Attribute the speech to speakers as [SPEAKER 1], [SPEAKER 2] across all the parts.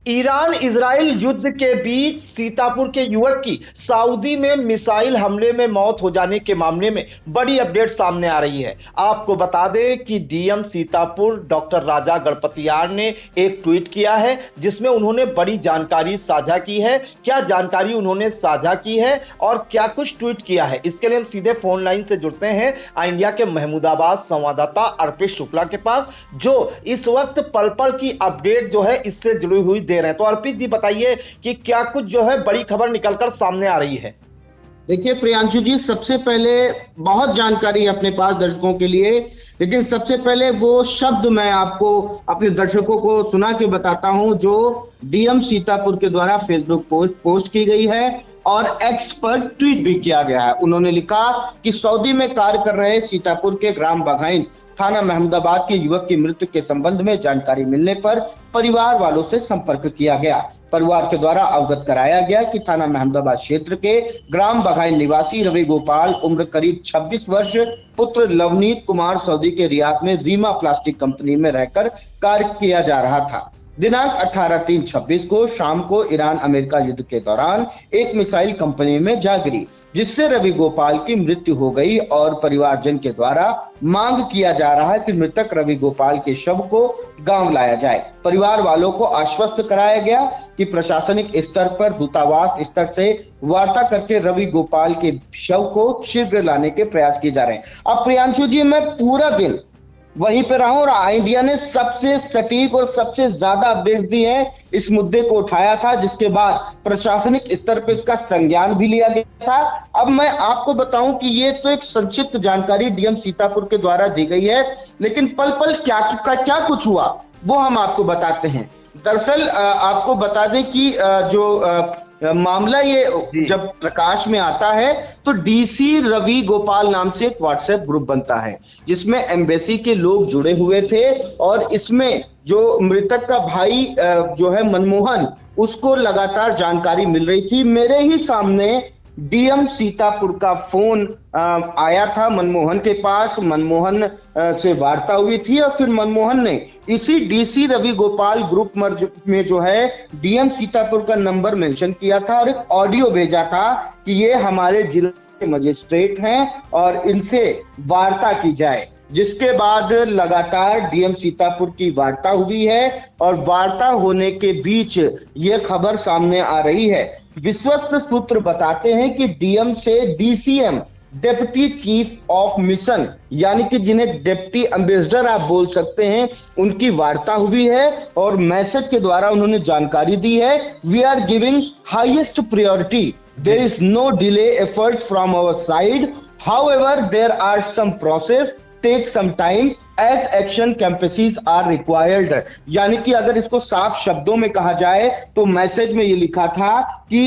[SPEAKER 1] Iran Israel युद्ध के बीच सीतापुर के युवक की सऊदी में मिसाइल हमले में मौत हो जाने के मामले में बड़ी अपडेट सामने आ रही है। आपको बता दें कि डीएम सीतापुर डॉक्टर राजा गणपतियार ने एक ट्वीट किया है जिसमें उन्होंने बड़ी जानकारी साझा की है। क्या जानकारी उन्होंने साझा की है और क्या कुछ ट्वीट किया है, इसके लिए हम सीधे फोन लाइन से जुड़ते हैं इंडिया के महमूदाबाद संवाददाता अर्पित शुक्ला के पास, जो इस वक्त पल पल की अपडेट जो है इससे जुड़ी हुई दे रहे हैं। तो अर्पित जी बताइए कि क्या कुछ जो है बड़ी खबर निकलकर सामने आ रही है।
[SPEAKER 2] देखिए प्रियांशु जी, सबसे पहले बहुत जानकारी अपने पास दर्शकों के लिए, लेकिन सबसे पहले वो शब्द मैं आपको अपने दर्शकों को सुना के बताता हूं जो डीएम सीतापुर के द्वारा फेसबुक पोस्ट की गई है और एक्स पर ट्वीट भी किया गया है। उन्होंने लिखा कि सऊदी में कार्य कर रहे सीतापुर के ग्राम बघाइन थाना महमूदाबाद के युवक की मृत्यु के संबंध में जानकारी मिलने पर परिवार वालों से संपर्क किया गया। परिवार के द्वारा अवगत कराया गया कि थाना महमूदाबाद क्षेत्र के ग्राम बघाइन निवासी रवि गोपाल उम्र करीब 26 वर्ष पुत्र लवनीत कुमार सऊदी के रियाद में रीमा प्लास्टिक कंपनी में रहकर कार्य किया जा रहा था। दिनांक 18/3/26 को शाम को ईरान अमेरिका युद्ध के दौरान एक मिसाइल कंपनी में जा गिरी, जिससे रवि गोपाल की मृत्यु हो गई और परिवारजन के द्वारा मांग किया जा रहा है कि मृतक रवि गोपाल के शव को गांव लाया जाए। परिवार वालों को आश्वस्त कराया गया कि प्रशासनिक स्तर पर दूतावास स्तर से वार्ता करके रवि गोपाल के शव को शीघ्र लाने के प्रयास किए जा रहे हैं। अब प्रियांशु जी, मैं पूरा दिन वहीं पे रहा और इंडिया ने सबसे सटीक और सबसे ज्यादा अपडेट्स दी हैं, इस मुद्दे को उठाया था, जिसके बाद प्रशासनिक स्तर पर इसका संज्ञान भी लिया गया था। अब मैं आपको बताऊं कि ये तो एक संक्षिप्त जानकारी डीएम सीतापुर के द्वारा दी गई है, लेकिन पल पल क्या कुछ हुआ वो हम आपको बताते हैं। दरअसल आपको बता दें कि जो मामला ये जब प्रकाश में आता है तो डीसी रवि गोपाल नाम से एक व्हाट्सएप ग्रुप बनता है जिसमें एम्बेसी के लोग जुड़े हुए थे और इसमें जो मृतक का भाई जो है मनमोहन, उसको लगातार जानकारी मिल रही थी। मेरे ही सामने डीएम सीतापुर का फोन आया था मनमोहन के पास, मनमोहन से वार्ता हुई थी और फिर मनमोहन ने इसी डीसी रवि गोपाल ग्रुप में जो है डीएम सीतापुर का नंबर मेंशन किया था और एक ऑडियो भेजा था कि ये हमारे जिले के मजिस्ट्रेट हैं और इनसे वार्ता की जाए, जिसके बाद लगातार डीएम सीतापुर की वार्ता हुई है और वार्ता होने के बीच ये खबर सामने आ रही है। विश्वस्त सूत्र बताते हैं कि डीएम से DCM deputy chief of mission यानी कि जिन्हें डिप्टी एम्बेसडर आप बोल सकते हैं, उनकी वार्ता हुई है और मैसेज के द्वारा उन्होंने जानकारी दी है, we are giving highest priority, there is no delay efforts from our side, however there are some process, take some time as action campuses are required. यानी कि अगर इसको साफ शब्दों में कहा जाए तो मैसेज में ये लिखा था कि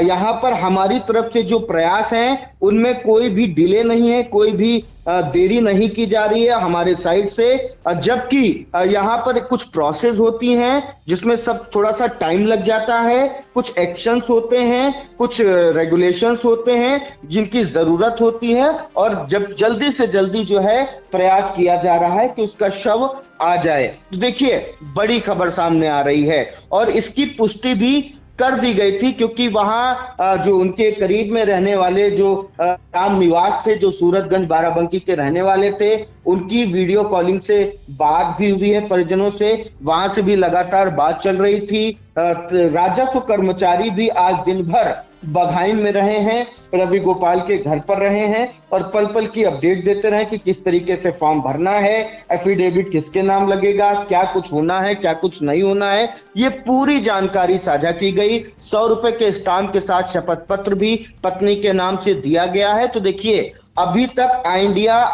[SPEAKER 2] यहाँ पर हमारी तरफ से जो प्रयास हैं उनमें कोई भी डिले नहीं है, कोई भी देरी नहीं की जा रही है हमारे साइड से, जबकि यहाँ पर कुछ प्रोसेस होती हैं जिसमें सब थोड़ा सा टाइम लग जाता है, कुछ एक्शंस होते हैं, कुछ रेगुलेशंस होते हैं जिनकी जरूरत होती है और जब जल्दी से जल्दी जो है प्रयास किया जा रहा है कि उसका शव आ जाए। तो देखिए बड़ी खबर सामने आ रही है और इसकी पुष्टि भी कर दी गई थी क्योंकि वहां जो उनके करीब में रहने वाले जो राम निवास थे, जो सूरतगंज बाराबंकी के रहने वाले थे, उनकी वीडियो कॉलिंग से बात भी हुई है परिजनों से, वहां से भी लगातार बात चल रही थी। राजस्व कर्मचारी भी आज दिन भर बघाइन में रहे हैं, रवि गोपाल के घर पर रहे हैं और पल पल की अपडेट देते रहे कि किस तरीके से फॉर्म भरना है, एफिडेविट किसके नाम लगेगा, क्या कुछ होना है, क्या कुछ नहीं होना है, ये पूरी जानकारी साझा की गई। 100 रुपए के स्टाम्प के साथ शपथ पत्र भी पत्नी के नाम से दिया गया है। तो देखिए अभी तक इंडिया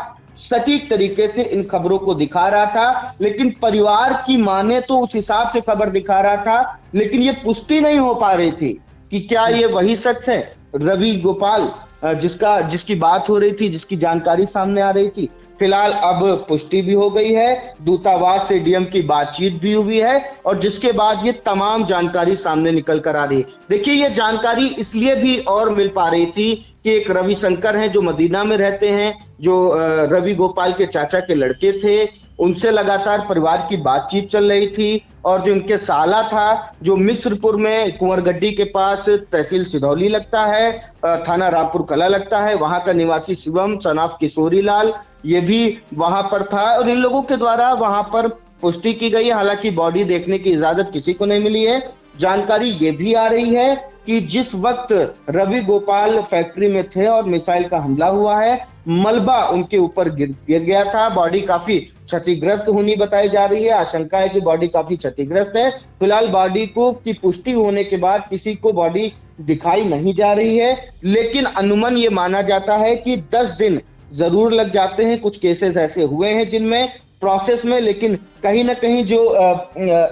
[SPEAKER 2] सटीक तरीके से इन खबरों को दिखा रहा था, लेकिन परिवार की माने तो उस हिसाब से खबर दिखा रहा था, लेकिन ये पुष्टि नहीं हो पा रही थी कि क्या ये वही शख्स है रवि गोपाल जिसकी बात हो रही थी, जिसकी जानकारी सामने आ रही थी। फिलहाल अब पुष्टि भी हो गई है, दूतावास से डीएम की बातचीत भी हुई है और जिसके बाद ये तमाम जानकारी सामने निकल कर आ रही है। देखिए ये जानकारी इसलिए भी और मिल पा रही थी कि एक रविशंकर हैं जो मदीना में रहते हैं, जो रवि गोपाल के चाचा के लड़के थे, उनसे लगातार परिवार की बातचीत चल रही थी और जो उनके साला था, जो मिस्रपुर में कुंवरगड्डी के पास तहसील सिधौली लगता है, थाना रामपुर कला लगता है, वहां का निवासी शिवम सन ऑफ किशोरी लाल, ये भी वहां पर था और इन लोगों के द्वारा वहां पर पुष्टि की गई। हालांकि बॉडी देखने की इजाजत किसी को नहीं मिली है। जानकारी ये भी आ रही है कि जिस वक्त रवि गोपाल फैक्ट्री में थे और मिसाइल का हमला हुआ है, मलबा उनके ऊपर गिर गया था। बॉडी काफी क्षतिग्रस्त होनी बताई जा रही है। आशंका है कि बॉडी काफी क्षतिग्रस्त है। फिलहाल बॉडी को की पुष्टि होने के बाद किसी को बॉडी दिखाई नहीं जा रही है, लेकिन अनुमान ये माना जाता है कि 10 दिन जरूर लग जाते हैं। कुछ केसेस ऐसे हुए हैं जिनमें प्रोसेस में, लेकिन कहीं ना कहीं जो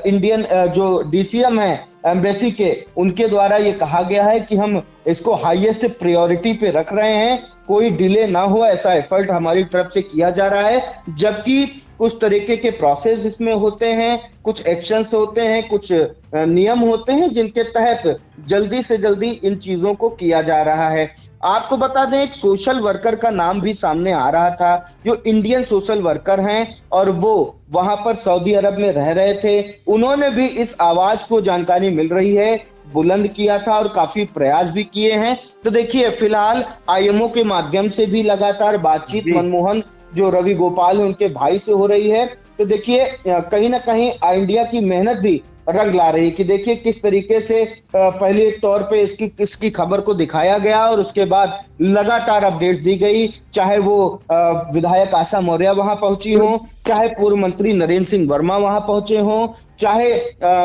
[SPEAKER 2] इंडियन जो डीसीएम है एम्बेसी के, उनके द्वारा ये कहा गया है कि हम इसको हाईएस्ट प्रायोरिटी पे रख रहे हैं, कोई डिले ना हो ऐसा एफर्ट हमारी तरफ से किया जा रहा है। जबकि कुछ तरीके के प्रोसेस इसमें होते हैं, कुछ एक्शंस होते हैं, कुछ नियम होते हैं जिनके तहत जल्दी से जल्दी इन चीजों को किया जा रहा है। आपको बता दें, एक सोशल वर्कर का नाम भी सामने आ रहा था, जो इंडियन सोशल वर्कर हैं और वो वहां पर सऊदी अरब में रह रहे थे। उन्होंने भी इस आवाज को जानकारी मिल रही है बुलंद किया था और काफी प्रयास भी किए हैं। तो देखिए, फिलहाल आईएमओ के माध्यम से भी लगातार बातचीत मनमोहन जो रवि गोपाल है उनके भाई से हो रही है। तो देखिए, कहीं ना कहीं इंडिया की मेहनत भी रंग ला रही है कि देखिए किस तरीके से पहले तौर पे इसकी खबर को दिखाया गया और उसके बाद लगातार अपडेट्स दी गई। चाहे वो विधायक आशा मौर्य वहां पहुंची हो, चाहे पूर्व मंत्री नरेंद्र सिंह वर्मा वहां पहुंचे हो, चाहे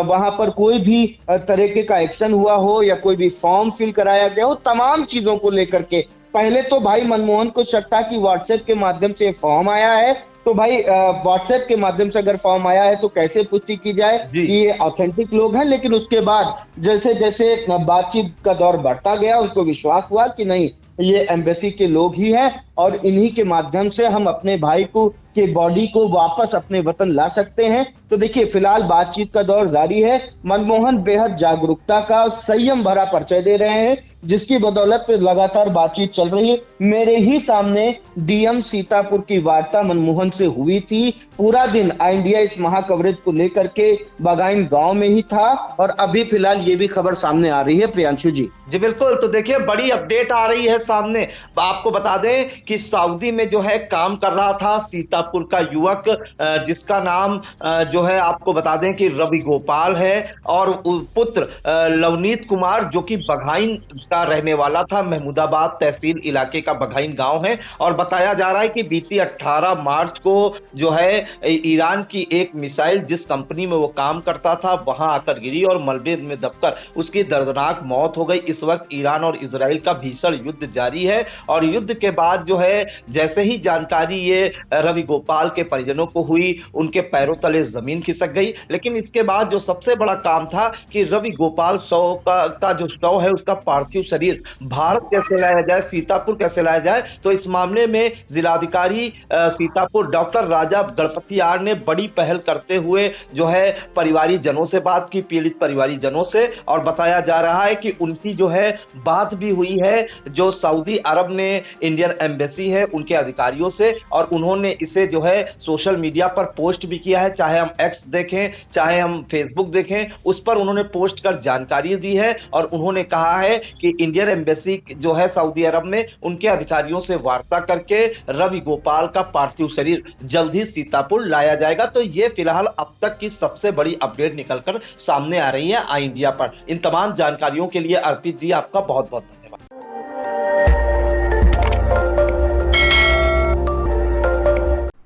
[SPEAKER 2] वहां पर कोई भी तरीके का एक्शन हुआ हो या कोई भी फॉर्म फिल कराया गया हो, तमाम चीजों को लेकर के पहले तो भाई मनमोहन को शक था कि व्हाट्सएप के माध्यम से फॉर्म आया है, तो भाई व्हाट्सएप के माध्यम से अगर फॉर्म आया है तो कैसे पुष्टि की जाए कि ये ऑथेंटिक लोग हैं। लेकिन उसके बाद जैसे जैसे बातचीत का दौर बढ़ता गया, उनको विश्वास हुआ कि नहीं, ये एम्बेसी के लोग ही हैं और इन्हीं के माध्यम से हम अपने भाई को के बॉडी को वापस अपने वतन ला सकते हैं। तो देखिए, फिलहाल बातचीत का दौर जारी है। मनमोहन बेहद जागरूकता का और संयम भरा परिचय दे रहे हैं, जिसकी बदौलत लगातार बातचीत चल रही है। मेरे ही सामने डीएम सीतापुर की वार्ता मनमोहन से हुई थी। पूरा दिन इंडिया इस महाकवरेज को लेकर के बगाइन गांव में ही था और अभी फिलहाल ये भी खबर सामने आ रही है। प्रियांशु जी
[SPEAKER 1] बिल्कुल। तो देखिए, बड़ी अपडेट आ रही है सामने। आपको बता दें कि सऊदी में जो है काम कर रहा था सीतापुर का युवक, जिसका नाम जो है आपको बता दें कि रवि गोपाल है, और पुत्र लवनीत कुमार जो कि बघाइन का रहने वाला था। महमूदाबाद तहसील इलाके का बघाइन गांव है और बताया जा रहा है कि बीती 18 मार्च को जो है ईरान की एक मिसाइल जिस कंपनी में वो काम करता था वहां आकर गिरी और मलबे में दबकर उसकी दर्दनाक मौत हो गई। इस वक्त ईरान और इजराइल का भीषण युद्ध जारी है और युद्ध के बाद जो है जैसे ही जानकारी ये रवि गोपाल के परिजनों को हुई, उनके पैरों तले जमीन खिसक गई। लेकिन इसके बाद जो सबसे बड़ा काम था कि रवि गोपाल का जो शव है उसका पार्थिव शरीर भारत कैसे लाया जाए, सीतापुर कैसे लाया जाए। तो इस मामले में जिलाधिकारी सीतापुर डॉक्टर राजा गणपतियार ने बड़ी पहल करते हुए जो है परिवारी जनों से बात की, पीड़ित परिवारी जनों से, और बताया जा रहा है कि उनकी जो है बात भी हुई है जो सऊदी अरब में इंडियन एम्बेसी है उनके अधिकारियों से, और उन्होंने इसे जो है सोशल मीडिया पर पोस्ट भी किया है। चाहे हम एक्स देखें, चाहे हम फेसबुक देखें, उस पर उन्होंने पोस्ट कर जानकारी दी है और उन्होंने कहा है कि इंडियन एम्बेसी जो है सऊदी अरब में उनके अधिकारियों से वार्ता करके रवि गोपाल का पार्थिव शरीर जल्द ही सीतापुर लाया जाएगा। तो ये फिलहाल अब तक की सबसे बड़ी अपडेट निकलकर सामने आ रही है आई इंडिया पर। इन तमाम जानकारियों के लिए अर्पित जी आपका बहुत बहुत धन्यवाद।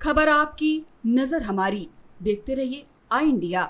[SPEAKER 3] खबर आपकी, नजर हमारी। देखते रहिए आई इंडिया।